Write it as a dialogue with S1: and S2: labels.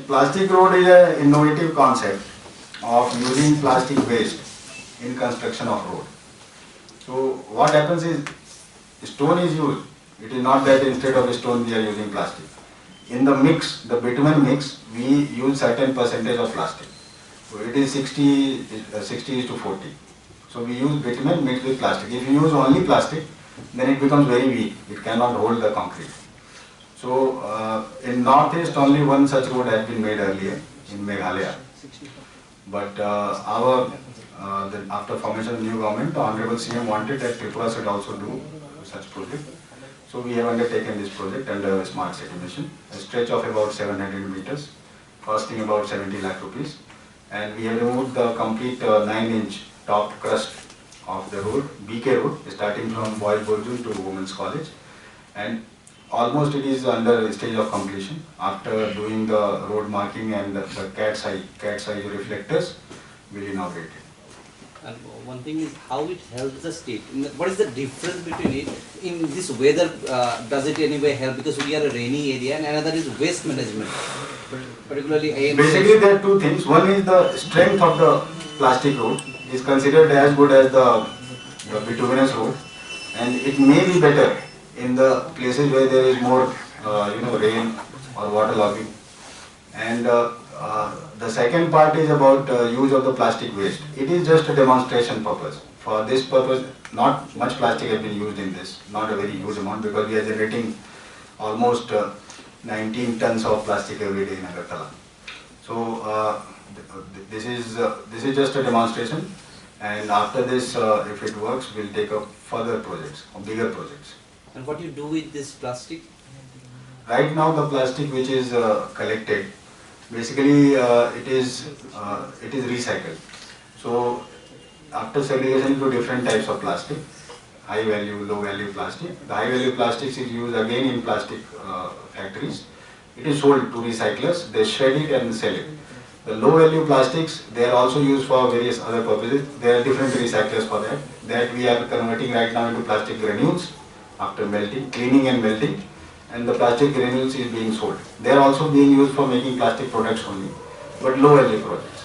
S1: Plastic road is an innovative concept of using plastic waste in construction of road. So what happens is stone is used. It is not that instead of stone we are using plastic. In the mix, the bitumen mix, we use certain percentage of plastic. So it is 60 is to 40. So we use bitumen mixed with plastic. If you use only plastic, then it becomes very weak. It cannot hold the concrete. So in Northeast, only one such road has been made earlier in Meghalaya. But after formation of the new government, the Honorable CM wanted that Tripura should also do such project. So we have undertaken this project under Smart City Mission, a stretch of about 700 meters, costing about 70 lakh rupees. And we have removed the complete 9-inch top crust of the road, BK road, starting from Boys Borjun to Women's College. And almost it is under the stage of completion. After doing the road marking and the cat size reflectors, we will inaugurate it.
S2: And one thing is how it helps the state. What is the difference between it? In this weather, does it anyway help? Because we are a rainy area, and another is waste management. Particularly AMC.
S1: Basically, there are two things. One is the strength of the plastic road is considered as good as the bituminous road, and it may be better in the places where there is more, rain or water logging. And the second part is about use of the plastic waste. It is just a demonstration purpose. For this purpose, not much plastic has been used in this, not a very huge amount, because we are generating almost 19 tons of plastic every day in Agartala. So this is just a demonstration, and after this, if it works, we'll take up further projects, or bigger projects.
S2: And what you do with this plastic?
S1: Right now, the plastic which is collected, basically it is recycled. So after segregation into different types of plastic, high value, low value plastic. The high value plastics is used again in plastic factories. It is sold to recyclers, they shred it and sell it. The low value plastics, they are also used for various other purposes. There are different recyclers for that. That we are converting right now into plastic granules after melting, cleaning and melting. And the plastic granules is being sold. They are also being used for making plastic products only, but low value products.